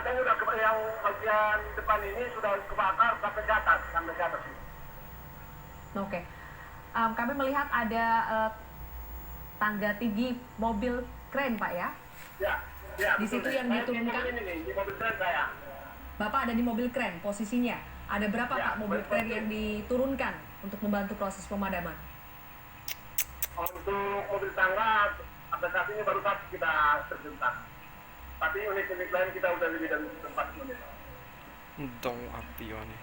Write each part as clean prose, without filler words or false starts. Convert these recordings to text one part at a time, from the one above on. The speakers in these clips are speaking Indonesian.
katanya udah yang bagian depan ini sudah kebakar sampai ke atas, ini. Oke. Kami melihat ada tangga tinggi mobil kren, Pak ya? Ya, di situ yang diturunkan. Di mobil kren saya. Bapak ada di mobil kren posisinya. Ada berapa Ya, Pak mobil kren yang diturunkan untuk membantu proses pemadaman? Untuk mobil tangga sampai saat ini baru satu kita terjunkan. Tapi unit-unit lain kita udah lebih dari 4 unit. Dong apione.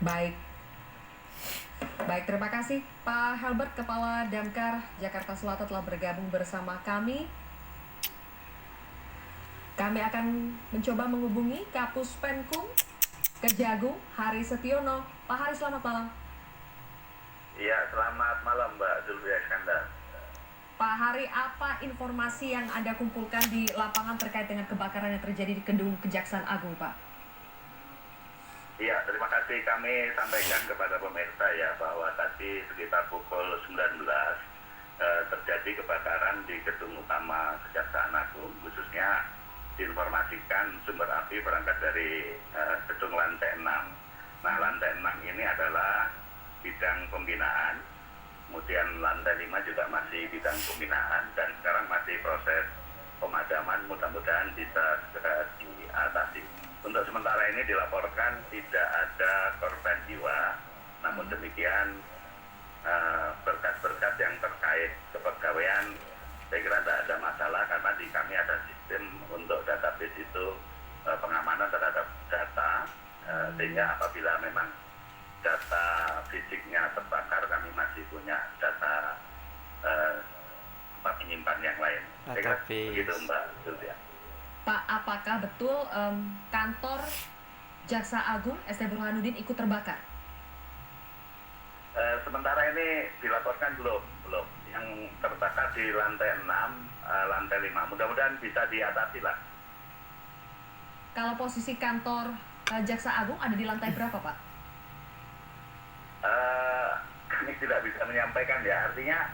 Baik. Baik, terima kasih Pak Helbert, Kepala Damkar Jakarta Selatan telah bergabung bersama kami. Kami akan mencoba menghubungi Kapus Penkum Kejagung, Hari Setiono. Pak Hari, selamat malam. Iya, selamat malam Mbak Zulfia Iskandar. Pak Hari, apa informasi yang Anda kumpulkan di lapangan terkait dengan kebakaran yang terjadi di Gedung Kejaksaan Agung, Pak? Iya, terima kasih. Kami sampaikan kepada pemirsa ya bahwa tadi sekitar pukul 19 terjadi kebakaran di gedung utama Kejaksaan Agung, khususnya diinformasikan sumber api berangkat dari gedung lantai 6. Nah, lantai 6 ini adalah bidang pembinaan, kemudian lantai 5 juga masih bidang pembinaan, dan sekarang masih proses pemadaman, mudah-mudahan bisa segera diatasi. Untuk sementara ini dilaporkan tidak ada korban jiwa, namun demikian berkas-berkas yang terkait kepegawaian saya kira tidak ada masalah karena di kami ada sistem untuk database itu pengamanan terhadap data, sehingga apabila memang data fisiknya terbakar kami masih punya data penyimpan yang lain. Saya kira begitu Mbak Sylvia. Pak, apakah betul kantor Jaksa Agung ST Burhanuddin ikut terbakar? Sementara ini dilaporkan belum. Yang terbakar di lantai 6, lantai 5. Mudah-mudahan bisa diatasi lah. Kalau posisi kantor Jaksa Agung ada di lantai berapa, Pak? Kami tidak bisa menyampaikan ya. Artinya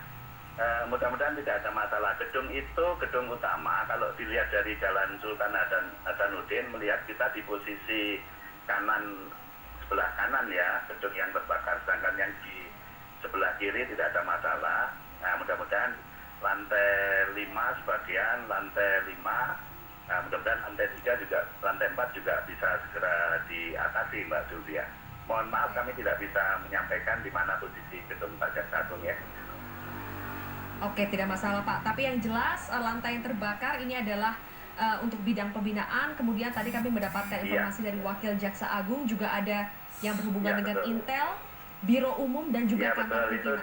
mudah-mudahan tidak ada masalah. Gedung itu gedung utama. Kalau dilihat dari Jalan Sultan Hasanuddin, melihat kita di posisi kanan, sebelah kanan ya, gedung yang terbakar. Sedangkan yang di sebelah kiri tidak ada masalah. Nah, mudah-mudahan lantai 5 sebagian, lantai 5, nah, mudah-mudahan lantai 3 juga, lantai 4 juga bisa segera diatasi Mbak Sylvia. Mohon maaf kami tidak bisa menyampaikan di mana posisi gedung Jaksa Agung ya. Oke, tidak masalah Pak. Tapi yang jelas lantai yang terbakar ini adalah untuk bidang pembinaan. Kemudian tadi kami mendapatkan informasi dari Wakil Jaksa Agung juga ada yang berhubungan dengan betul. Intel, Biro Umum dan juga kantor pimpinan.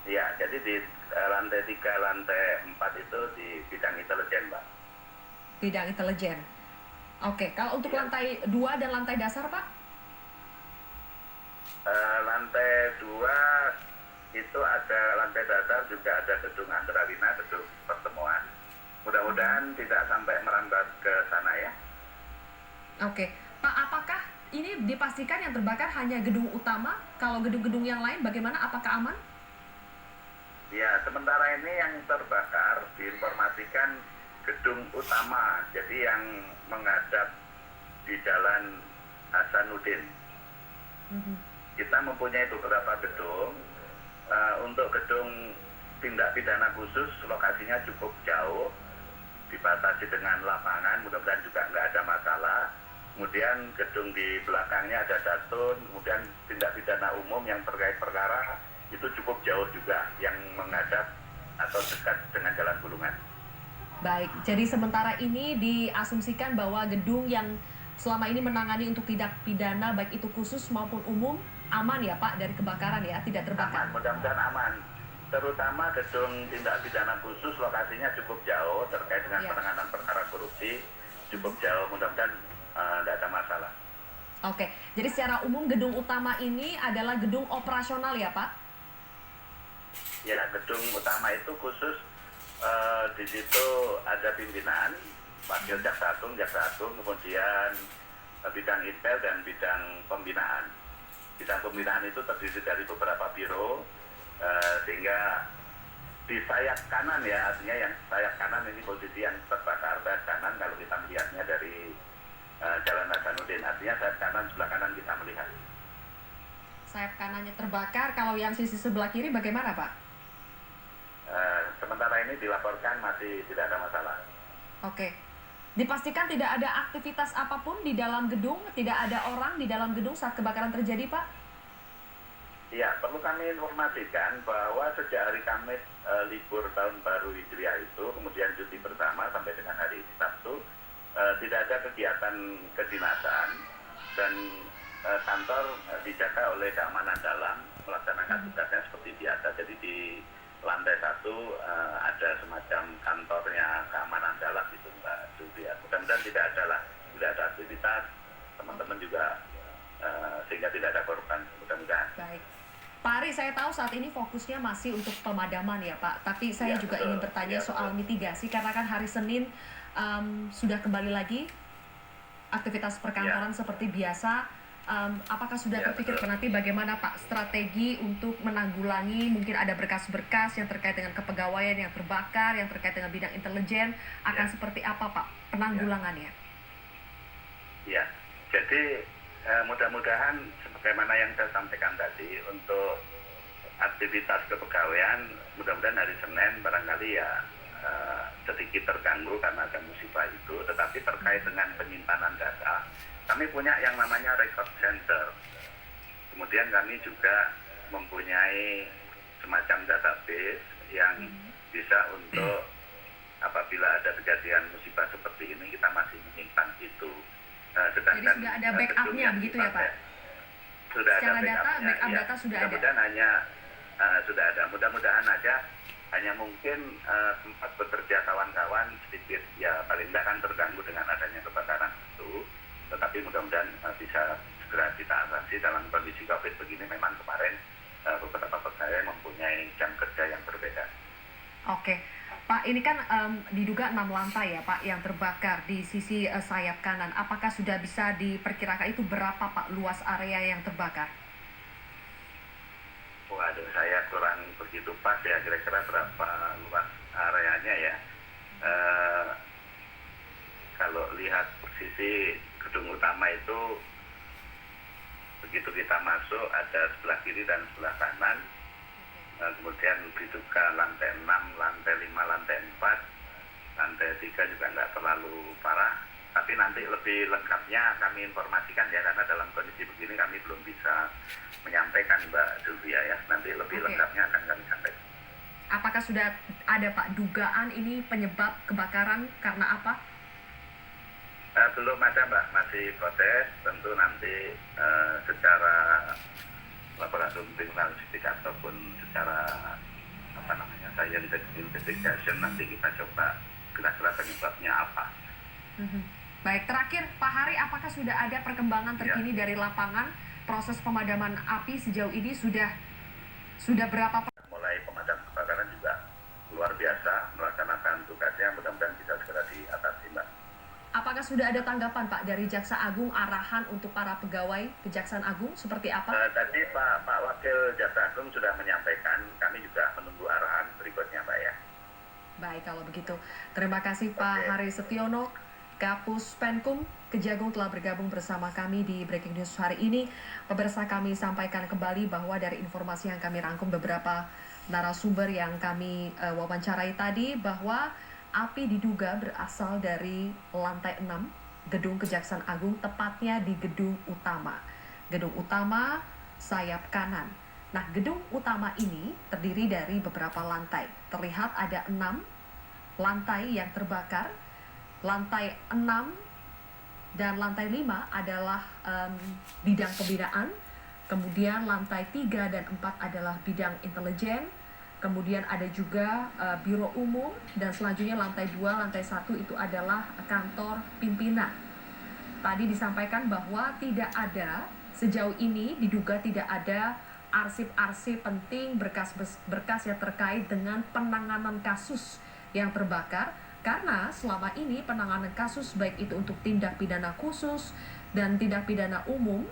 Iya, jadi di lantai 3, lantai 4 itu di bidang intelijen, Mbak. Bidang intelijen. Oke, kalau untuk lantai 2 dan lantai dasar, Pak? Lantai 2 itu ada lantai dasar, juga ada gedung Andrawina, gedung pertemuan. Mudah-mudahan tidak sampai merambat ke sana ya. Oke, Pak, apakah ini dipastikan yang terbakar hanya gedung utama? Kalau gedung-gedung yang lain bagaimana? Apakah aman? Ya, sementara ini yang terbakar diinformasikan gedung utama, jadi yang menghadap di Jalan Hasanuddin. Kita mempunyai beberapa gedung. Untuk gedung tindak pidana khusus lokasinya cukup jauh, dibatasi dengan lapangan, mudah-mudahan juga nggak ada masalah. Kemudian gedung di belakangnya ada Datun, kemudian tindak pidana umum yang terkait perkara itu cukup jauh juga yang menghadap atau dekat dengan Jalan Bulungan. Baik, jadi sementara ini diasumsikan bahwa gedung yang selama ini menangani untuk tindak pidana baik itu khusus maupun umum aman ya Pak dari kebakaran ya, tidak terbakar? Aman, mudah-mudahan aman. Terutama gedung tindak pidana khusus lokasinya cukup jauh terkait dengan penanganan perkara korupsi, cukup jauh, mudah-mudahan tidak ada masalah. Oke, jadi secara umum gedung utama ini adalah gedung operasional ya Pak? Ya, gedung utama itu khusus di situ ada pimpinan, Wakil Jaksa Agung, kemudian bidang intel dan bidang pembinaan. Bidang pembinaan itu terdiri dari beberapa biro, sehingga di sayap kanan ya, artinya yang sayap kanan ini posisi yang terbakar, sayap kanan kalau kita melihat Jalan Hasanuddin. Artinya sayap kanan sebelah kanan kita melihat. Sayap kanannya terbakar, kalau yang sisi sebelah kiri bagaimana Pak? Sementara ini dilaporkan masih tidak ada masalah. Oke. Dipastikan tidak ada aktivitas apapun di dalam gedung, tidak ada orang di dalam gedung saat kebakaran terjadi, Pak? Iya, perlu kami informasikan bahwa sejak hari Kamis libur tahun baru Hijriah itu, kemudian cuti bersama sampai dengan hari ini Sabtu, tidak ada kegiatan kedinasan dan kantor dijaga oleh keamanan dalam melaksanakan tugasnya seperti biasa. Jadi di lantai 1 ada semacam kantornya keamanan dalam itu Mbak Sylvia. Mudah-mudahan tidak ada aktivitas, teman-teman juga sehingga tidak ada korban, mudah-mudahan. Baik. Pak Ari, saya tahu saat ini fokusnya masih untuk pemadaman ya Pak, tapi saya Ya, juga betul. ingin bertanya Ya, soal betul. mitigasi, karena kan hari Senin sudah kembali lagi aktivitas perkantoran seperti biasa. Apakah sudah Ya, terpikir betul. nanti bagaimana Pak strategi untuk menanggulangi, mungkin ada berkas-berkas yang terkait dengan kepegawaian yang terbakar, yang terkait dengan bidang intelijen, akan Ya. seperti apa Pak penanggulangannya? Ya, jadi mudah-mudahan sebagaimana yang saya sampaikan tadi, untuk aktivitas kepegawaian mudah-mudahan hari Senin barangkali ya sedikit terganggu karena ada musibah itu, tetapi terkait dengan penyimpanan data, kami punya yang namanya record center. Kemudian kami juga mempunyai semacam database yang bisa untuk apabila ada kejadian musibah seperti ini kita masih menyimpan itu. Jadi sudah ada gedung backupnya yang begitu ya Pak? sudah Secara ada data, backupnya, backup ya. data sudah ada. Mudah-mudahan hanya sudah ada. Mudah-mudahan aja hanya mungkin tempat bekerja kawan-kawan sedikit ya paling tidak kan terganggu dengan adanya kebakaran itu. Tetapi mudah-mudahan bisa segera kita atasi. Dalam kondisi COVID begini memang kemarin beberapa pegawai mempunyai jam kerja yang berbeda. Oke, Pak, ini kan diduga 6 lantai ya Pak yang terbakar di sisi sayap kanan. Apakah sudah bisa diperkirakan itu berapa Pak luas area yang terbakar? Waduh, saya kurang begitu pas ya kira-kira berapa luas areanya ya. Kalau lihat posisi gedung utama itu, begitu kita masuk ada sebelah kiri dan sebelah kanan. Kemudian diduga lantai 6, lantai 5, lantai 4, lantai 3 juga nggak terlalu parah. Tapi nanti lebih lengkapnya kami informasikan ya, karena dalam kondisi begini kami belum bisa menyampaikan Mbak Sylvia ya. Nanti lebih Oke. lengkapnya akan kami sampaikan. Apakah sudah ada Pak dugaan ini penyebab kebakaran karena apa? Belum ada Mbak, masih proses. Tentu nanti secara laboratorium kriminalistik ataupun secara scientific investigation nanti kita coba kira-kira penyebabnya apa. Baik, terakhir Pak Hari, apakah sudah ada perkembangan terkini dari lapangan proses pemadaman api sejauh ini sudah berapa? Mulai pemadam kebakaran juga luar biasa melaksanakan tugasnya, mudah-mudahan bisa segera diatasi Mbak. Apakah sudah ada tanggapan Pak dari Jaksa Agung, arahan untuk para pegawai Kejaksaan Agung seperti apa? Tadi Pak Wakil Jaksa Agung sudah menyampaikan, kami juga menunggu arahan berikutnya Mbak ya. Baik, kalau begitu. Terima kasih Pak Hari Setiono, Kapus Penkum Kejagung telah bergabung bersama kami di Breaking News hari ini. Pemirsa, kami sampaikan kembali bahwa dari informasi yang kami rangkum beberapa narasumber yang kami wawancarai tadi, bahwa api diduga berasal dari lantai 6 Gedung Kejaksaan Agung, tepatnya di gedung utama. Gedung utama sayap kanan. Nah, gedung utama ini terdiri dari beberapa lantai. Terlihat ada 6 lantai yang terbakar. Lantai 6 dan lantai 5 adalah bidang pembinaan. Kemudian lantai 3 dan 4 adalah bidang intelijen. Kemudian ada juga biro umum, dan selanjutnya lantai 2, lantai 1 itu adalah kantor pimpinan. Tadi disampaikan bahwa tidak ada, sejauh ini diduga tidak ada arsip-arsip penting, berkas-berkas yang terkait dengan penanganan kasus yang terbakar, karena selama ini penanganan kasus baik itu untuk tindak pidana khusus dan tindak pidana umum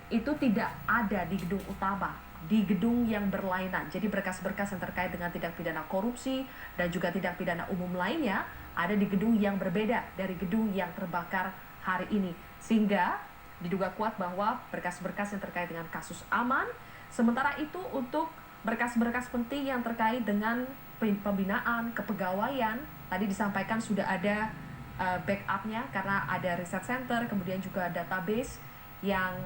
itu tidak ada di gedung utama, di gedung yang berlainan. Jadi berkas-berkas yang terkait dengan tindak pidana korupsi dan juga tindak pidana umum lainnya ada di gedung yang berbeda dari gedung yang terbakar hari ini. Sehingga diduga kuat bahwa berkas-berkas yang terkait dengan kasus aman. Sementara itu untuk berkas-berkas penting yang terkait dengan pembinaan, kepegawaian, tadi disampaikan sudah ada backupnya karena ada research center, kemudian juga database yang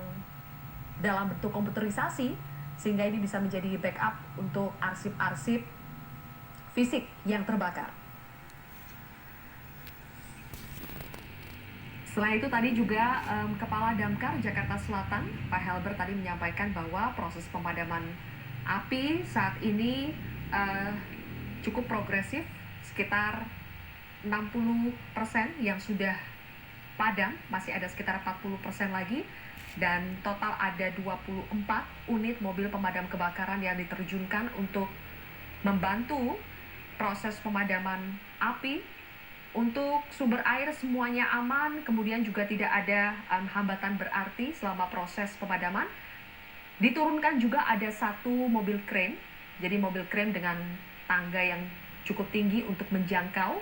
dalam bentuk komputerisasi, sehingga ini bisa menjadi backup untuk arsip-arsip fisik yang terbakar. Selain itu tadi juga Kepala Damkar Jakarta Selatan, Pak Helber tadi menyampaikan bahwa proses pemadaman api saat ini cukup progresif, sekitar 60% yang sudah padam, masih ada sekitar 40% lagi, dan total ada 24 unit mobil pemadam kebakaran yang diterjunkan untuk membantu proses pemadaman api. Untuk sumber air semuanya aman, kemudian juga tidak ada hambatan berarti selama proses pemadaman. Diturunkan juga ada satu mobil crane, jadi mobil crane dengan tangga yang cukup tinggi untuk menjangkau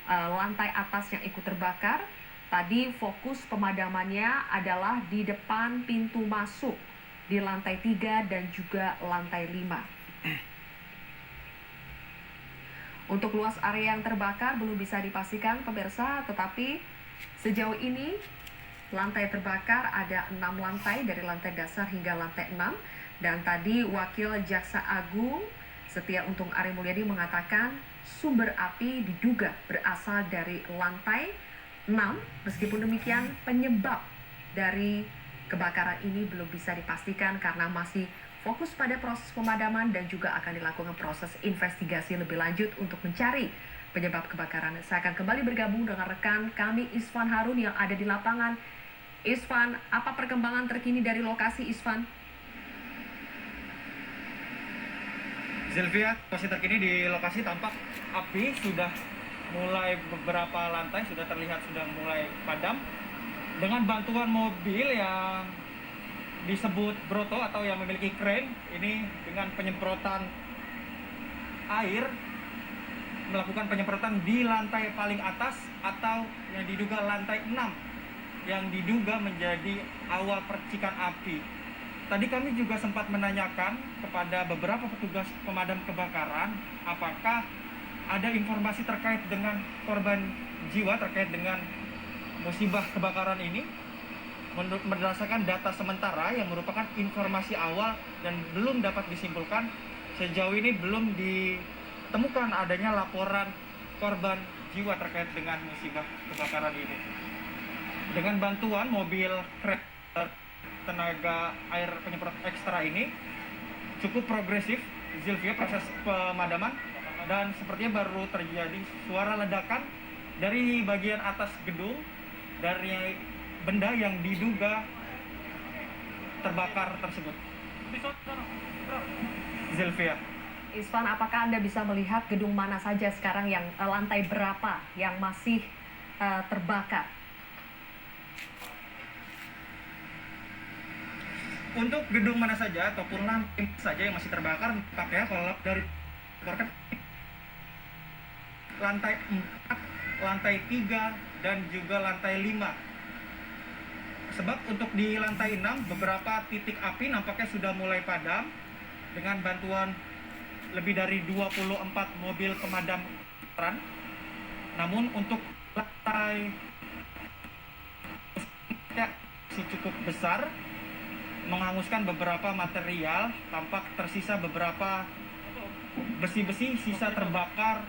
lantai atas yang ikut terbakar. Tadi fokus pemadamannya adalah di depan pintu masuk di lantai 3 dan juga lantai 5. Untuk luas area yang terbakar belum bisa dipastikan pemirsa, tetapi sejauh ini lantai terbakar ada 6 lantai dari lantai dasar hingga lantai 6. Dan tadi Wakil Jaksa Agung Setia Untung Ari Mulyadi mengatakan sumber api diduga berasal dari lantai 6. Meskipun demikian, penyebab dari kebakaran ini belum bisa dipastikan karena masih fokus pada proses pemadaman dan juga akan dilakukan proses investigasi lebih lanjut untuk mencari penyebab kebakaran. Saya akan kembali bergabung dengan rekan kami Isfan Harun yang ada di lapangan. Isfan, apa perkembangan terkini dari lokasi, Isfan? Zilvia, posisi terkini di lokasi tampak api sudah mulai beberapa lantai sudah terlihat sudah mulai padam dengan bantuan mobil yang disebut Broto atau yang memiliki crane ini dengan penyemprotan air, melakukan penyemprotan di lantai paling atas atau yang diduga lantai 6 yang diduga menjadi awal percikan api. Tadi kami juga sempat menanyakan kepada beberapa petugas pemadam kebakaran apakah ada informasi terkait dengan korban jiwa terkait dengan musibah kebakaran ini. Berdasarkan data sementara yang merupakan informasi awal dan belum dapat disimpulkan, sejauh ini belum ditemukan adanya laporan korban jiwa terkait dengan musibah kebakaran ini. Dengan bantuan mobil tenaga air penyemprot ekstra ini cukup progresif, Zilvia, proses pemadaman, dan sepertinya baru terjadi suara ledakan dari bagian atas gedung dari benda yang diduga terbakar tersebut. Zilvia. Isfan, apakah Anda bisa melihat gedung mana saja sekarang yang lantai berapa yang masih terbakar? Untuk gedung mana saja ataupun lantai saja yang masih terbakar, pakai kalau dari lantai 4, lantai 3, dan juga lantai 5. Sebab untuk di lantai 6, beberapa titik api nampaknya sudah mulai padam dengan bantuan lebih dari 24 mobil pemadam kebakaran. Namun untuk lantai masih cukup besar, menghanguskan beberapa material, tampak tersisa beberapa besi-besi sisa terbakar.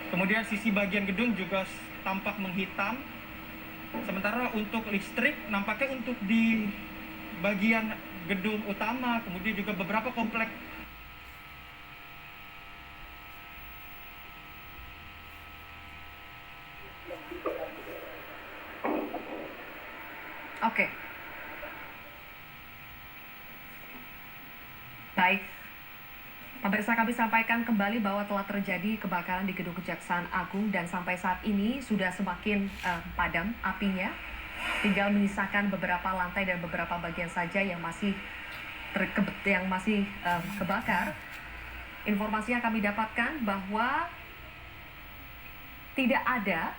Kemudian sisi bagian gedung juga tampak menghitam. Sementara untuk listrik nampaknya untuk di bagian gedung utama, kemudian juga beberapa komplek Oke. Baik. Pemirsa, kami sampaikan kembali bahwa telah terjadi kebakaran di gedung Kejaksaan Agung dan sampai saat ini sudah semakin padam apinya. Tinggal menyisakan beberapa lantai dan beberapa bagian saja yang masih kebakar. Informasi yang kami dapatkan bahwa tidak ada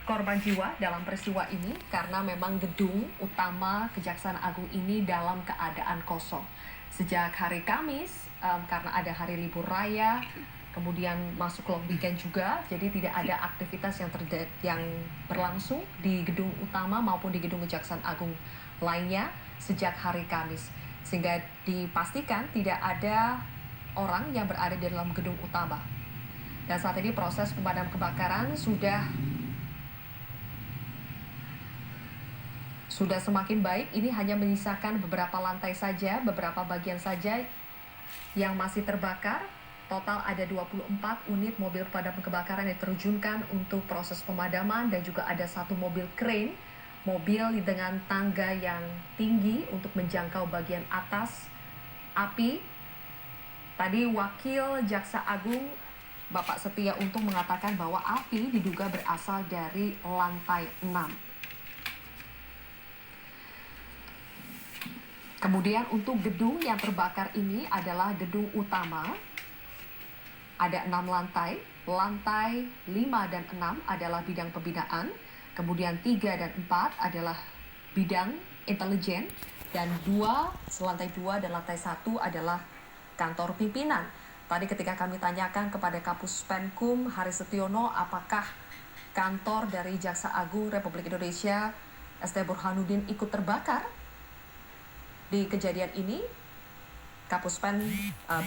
korban jiwa dalam peristiwa ini karena memang gedung utama Kejaksaan Agung ini dalam keadaan kosong. Sejak hari Kamis, karena ada hari libur raya, kemudian masuk long weekend juga, jadi tidak ada aktivitas yang berlangsung di gedung utama maupun di gedung Kejaksaan Agung lainnya sejak hari Kamis. Sehingga dipastikan tidak ada orang yang berada di dalam gedung utama. Dan saat ini proses pemadam kebakaran sudah semakin baik. Ini hanya menyisakan beberapa lantai saja, beberapa bagian saja yang masih terbakar. Total ada 24 unit mobil pemadam kebakaran yang diterjunkan untuk proses pemadaman dan juga ada 1 mobil crane, mobil dengan tangga yang tinggi untuk menjangkau bagian atas api. Tadi Wakil Jaksa Agung Bapak Setia Untung mengatakan bahwa api diduga berasal dari lantai 6. Kemudian untuk gedung yang terbakar ini adalah gedung utama. Ada 6 lantai. Lantai 5 dan 6 adalah bidang pembinaan. Kemudian 3 dan 4 adalah bidang intelijen. Dan lantai 2 dan lantai 1 adalah kantor pimpinan. Tadi ketika kami tanyakan kepada Kapus Penkum Hari Setiono apakah kantor dari Jaksa Agung Republik Indonesia ST Burhanuddin ikut terbakar di kejadian ini, Kapus Pen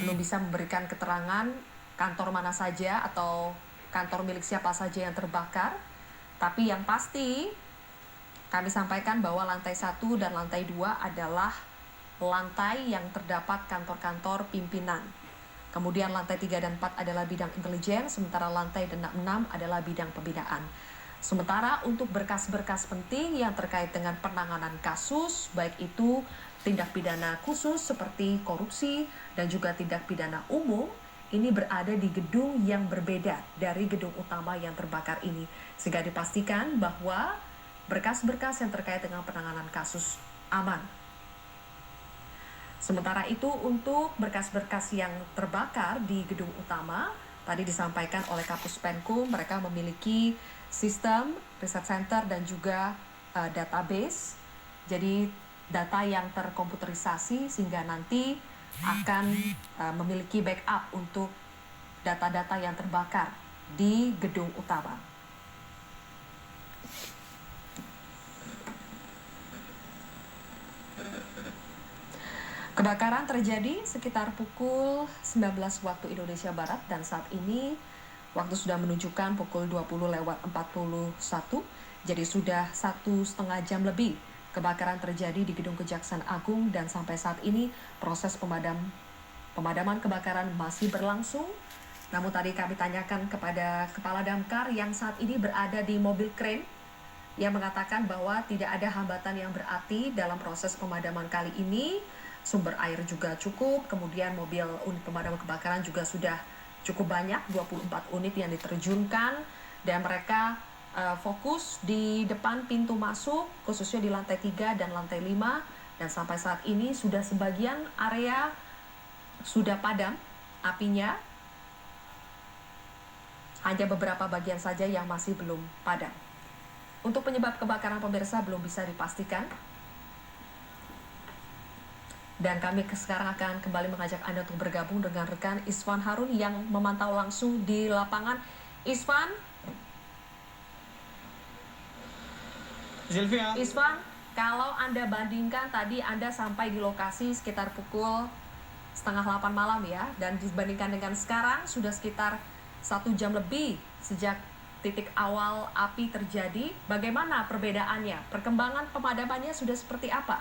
belum bisa memberikan keterangan kantor mana saja atau kantor milik siapa saja yang terbakar. Tapi yang pasti kami sampaikan bahwa lantai 1 dan lantai 2 adalah lantai yang terdapat kantor-kantor pimpinan. Kemudian lantai 3 dan 4 adalah bidang intelijen, sementara lantai 6 adalah bidang pembinaan. Sementara untuk berkas-berkas penting yang terkait dengan penanganan kasus, baik itu tindak pidana khusus seperti korupsi dan juga tindak pidana umum, ini berada di gedung yang berbeda dari gedung utama yang terbakar ini. Sehingga dipastikan bahwa berkas-berkas yang terkait dengan penanganan kasus aman. Sementara itu untuk berkas-berkas yang terbakar di gedung utama, tadi disampaikan oleh Kapus Penkum, mereka memiliki sistem, riset center, dan juga database. Jadi data yang terkomputerisasi sehingga nanti akan memiliki backup untuk data-data yang terbakar di gedung utama. Kebakaran terjadi sekitar pukul 19 waktu Indonesia Barat dan saat ini waktu sudah menunjukkan pukul 20:41, jadi sudah 1,5 jam lebih kebakaran terjadi di gedung Kejaksaan Agung dan sampai saat ini proses pemadaman kebakaran masih berlangsung. Namun tadi kami tanyakan kepada Kepala Damkar yang saat ini berada di mobil crane yang mengatakan bahwa tidak ada hambatan yang berarti dalam proses pemadaman kali ini. Sumber air juga cukup, kemudian mobil unit pemadam kebakaran juga sudah cukup banyak, 24 unit yang diterjunkan dan mereka fokus di depan pintu masuk, khususnya di lantai 3 dan lantai 5, dan sampai saat ini sudah sebagian area sudah padam apinya, hanya beberapa bagian saja yang masih belum padam. Untuk penyebab kebakaran pemirsa belum bisa dipastikan, dan kami sekarang akan kembali mengajak Anda untuk bergabung dengan rekan Isvan Harun yang memantau langsung di lapangan. Isvan, Zilvia. Isvan, kalau Anda bandingkan tadi Anda sampai di lokasi sekitar pukul 7:30 malam ya, dan dibandingkan dengan sekarang sudah sekitar 1 jam lebih sejak titik awal api terjadi, bagaimana perbedaannya? Perkembangan pemadamannya sudah seperti apa?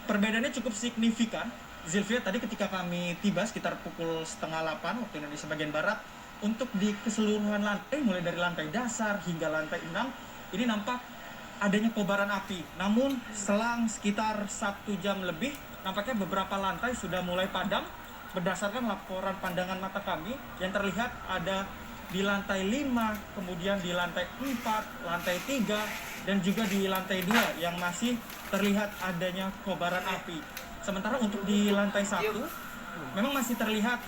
Perbedaannya cukup signifikan. Zilvia, tadi ketika kami tiba sekitar pukul 7:30 waktu Indonesia bagian Barat, untuk di keseluruhan lantai, mulai dari lantai dasar hingga lantai 6, ini nampak adanya kobaran api. Namun selang sekitar 1 jam lebih, nampaknya beberapa lantai sudah mulai padam. Berdasarkan laporan pandangan mata kami, yang terlihat ada di lantai 5, kemudian di lantai 4, lantai 3, dan juga di lantai 2 yang masih terlihat adanya kobaran api. Sementara untuk di lantai 1, memang masih terlihat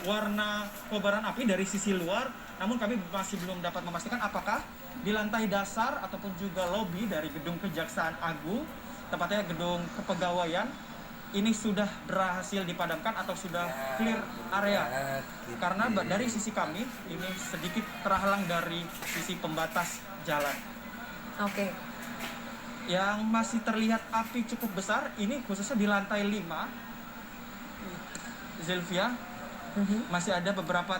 warna kobaran api dari sisi luar, namun kami masih belum dapat memastikan apakah di lantai dasar ataupun juga lobi dari gedung Kejaksaan Agung, tepatnya gedung kepegawaian, ini sudah berhasil dipadamkan atau sudah clear area. Karena dari sisi kami ini sedikit terhalang dari sisi pembatas jalan. Oke. Yang masih terlihat api cukup besar ini khususnya di lantai 5, Zilvia, masih ada beberapa